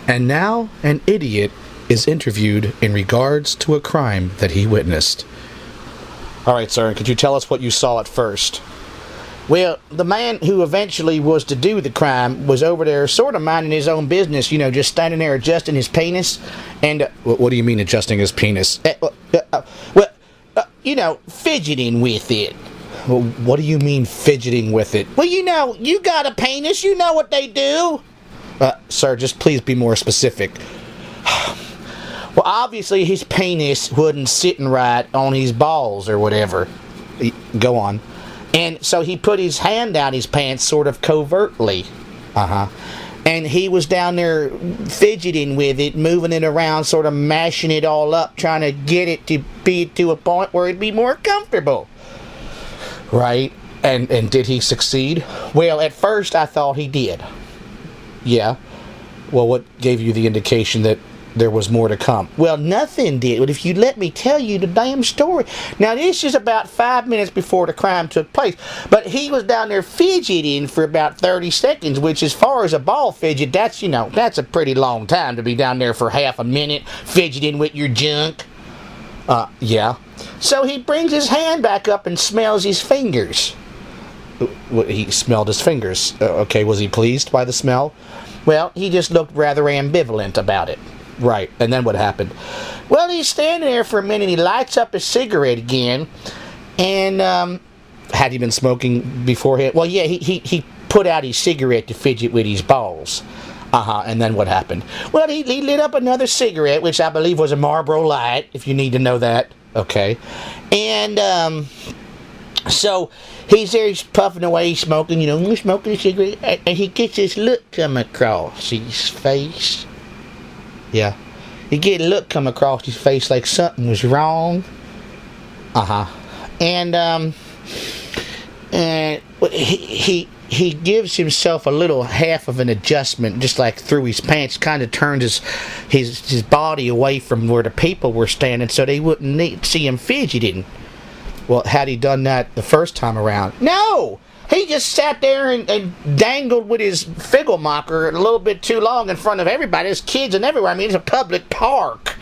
And now an idiot is interviewed in regards to a crime that he witnessed. All right, sir, could you tell us what you saw at first? Well, the man who eventually was to do the crime was over there sort of minding his own business, just standing there adjusting his penis. And, What do you mean adjusting his penis? fidgeting with it. Well, what do you mean fidgeting with it? Well, you got a penis, you know what they do. Sir, just please be more specific. Well, obviously his penis wasn't sitting right on his balls or whatever. Go on. And so he put his hand down his pants sort of covertly. Uh-huh. And he was down there fidgeting with it, moving it around, sort of mashing it all up, trying to get it to be to a point where it'd be more comfortable. Right. And did he succeed? Well, at first I thought he did. Yeah. Well, what gave you the indication that there was more to come? Well, nothing did. But if you let me tell you the damn story. Now, this is about 5 minutes before the crime took place. But he was down there fidgeting for about 30 seconds, which as far as a ball fidget, that's a pretty long time to be down there for half a minute fidgeting with your junk. Yeah. So he brings his hand back up and smells his fingers. He smelled his fingers. Okay, was he pleased by the smell? Well, he just looked rather ambivalent about it. Right, and then what happened? Well, he's standing there for a minute. He lights up his cigarette again, and had he been smoking beforehand? Well, yeah, he put out his cigarette to fidget with his balls. And then what happened? Well, he lit up another cigarette, which I believe was a Marlboro Light, if you need to know that. Okay. And so he's there, he's puffing away, he's smoking, smoking a cigarette, and he gets this look come across his face. Yeah. He get a look come across his face like something was wrong. And he gives himself a little half of an adjustment, just like through his pants, kind of turned his body away from where the people were standing so they wouldn't see him fidgeting. Well, had he done that the first time around? No! He just sat there and dangled with his figglemacher a little bit too long in front of everybody. There's kids and everywhere. I mean, it's a public park.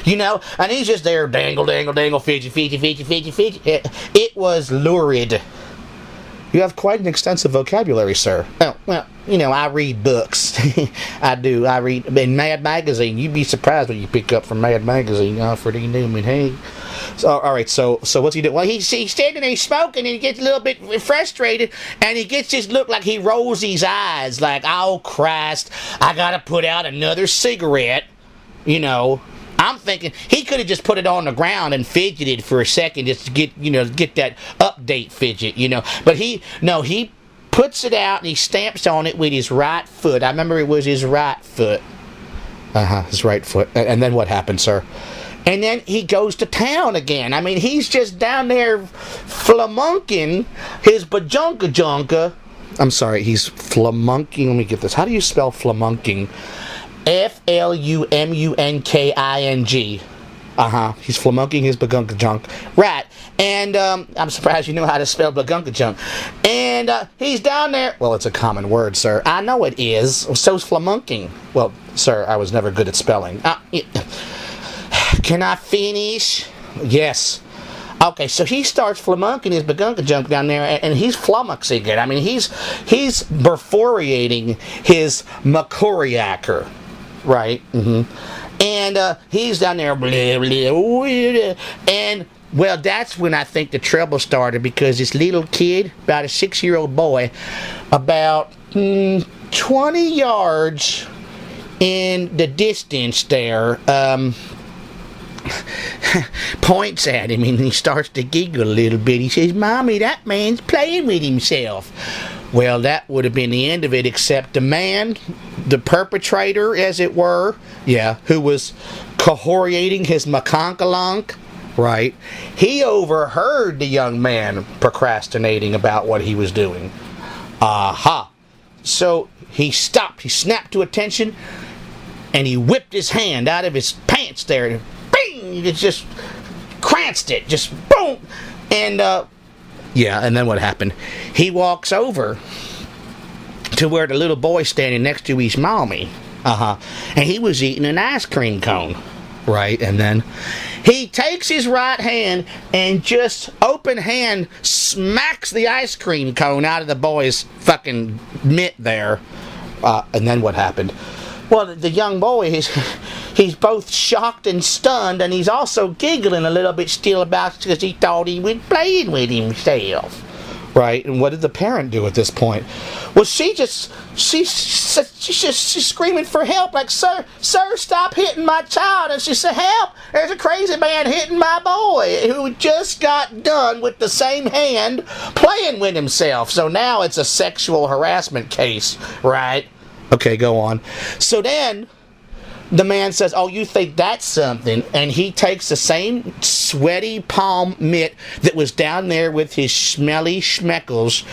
And he's just there, dangle, fidget. It was lurid. You have quite an extensive vocabulary, sir. Oh, well, I read books. I do. I read in Mad Magazine. You'd be surprised what you pick up from Mad Magazine. Freddie Newman, hey. So, all right, so what's he doing? Well, he's standing there, he's smoking, and he gets a little bit frustrated, and he gets this look like he rolls his eyes, like, oh, Christ, I gotta put out another cigarette, I'm thinking he could have just put it on the ground and fidgeted for a second just to get that update fidget, But he puts it out and he stamps on it with his right foot. I remember it was his right foot. His right foot. And then what happened, sir? And then he goes to town again. I mean, he's just down there flamunking his bajunka. I'm sorry, he's flamunking. Let me get this. How do you spell flamunking? Flumunking. He's flamunking his bagunkajunk. Right. And I'm surprised you know how to spell bagunkajunk. And he's down there. Well, it's a common word, sir. I know it is. So's flamunking. Well, sir, I was never good at spelling. Can I finish? Yes. Okay, so he starts flamunking his bagunkajunk down there, and he's flummoxing it. I mean, he's perforating his McClure. Right. Mm-hmm. And he's down there, blah, blah, and well, that's when I think the trouble started, because this little kid, about a 6-year-old boy, about 20 yards in the distance there, points at him, and he starts to giggle a little bit. He says, "Mommy, that man's playing with himself." Well, that would have been the end of it, except the man, the perpetrator, as it were, who was cohoriating his maconkalunk, right, he overheard the young man procrastinating about what he was doing. So he stopped, he snapped to attention, and he whipped his hand out of his pants there, and bing, it just cranced it, just boom, and and then what happened? He walks over to where the little boy's standing next to his mommy. And he was eating an ice cream cone. Right, and then He takes his right hand and just open hand smacks the ice cream cone out of the boy's fucking mitt there. and then what happened? Well, the young boy, he's both shocked and stunned, and he's also giggling a little bit still about because he thought he was playing with himself. Right, and what did the parent do at this point? Well, she's screaming for help, like, sir, stop hitting my child. And she said, help, there's a crazy man hitting my boy who just got done with the same hand playing with himself. So now it's a sexual harassment case, right? Okay, go on. So then the man says, oh, you think that's something? And he takes the same sweaty palm mitt that was down there with his smelly schmeckles,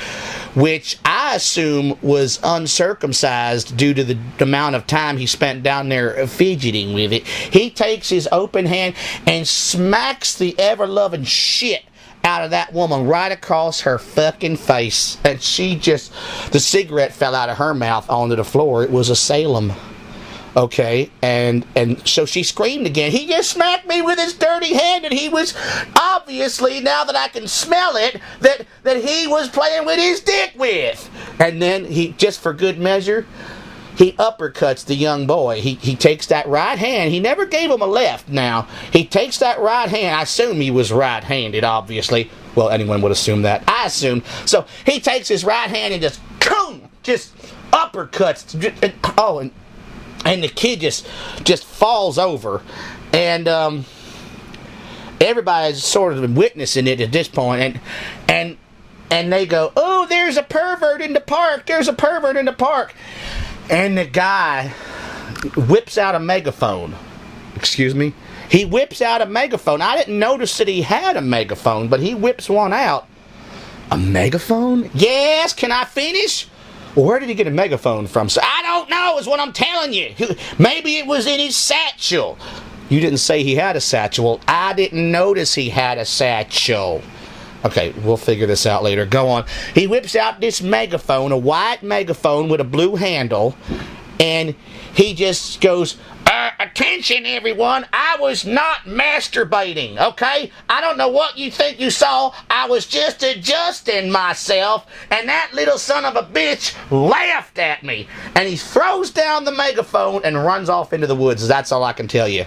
which I assume was uncircumcised due to the amount of time he spent down there fidgeting with it. He takes his open hand and smacks the ever-loving shit out of that woman right across her fucking face. And the cigarette fell out of her mouth onto the floor. It was a Salem. Okay, and so she screamed again. He just smacked me with his dirty hand, and he was obviously, now that I can smell it, that he was playing with his dick with. And then he, just for good measure, he uppercuts the young boy. He takes that right hand. He never gave him a left now. He takes that right hand. I assume he was right-handed, obviously. Well, anyone would assume that. I assume. So he takes his right hand and just uppercuts. And the kid just falls over, and everybody's sort of witnessing it at this point, and they go, oh, there's a pervert in the park. There's a pervert in the park. And the guy whips out a megaphone. Excuse me? He whips out a megaphone. I didn't notice that he had a megaphone, but he whips one out. A megaphone? Yes, can I finish? Well, where did he get a megaphone from? So I don't know, is what I'm telling you. Maybe it was in his satchel. You didn't say he had a satchel. I didn't notice he had a satchel. Okay, we'll figure this out later. Go on. He whips out this megaphone, a white megaphone with a blue handle, and he just goes, attention everyone, I was not masturbating, okay? I don't know what you think you saw. I was just adjusting myself, and that little son of a bitch laughed at me. And he throws down the megaphone and runs off into the woods. That's all I can tell you.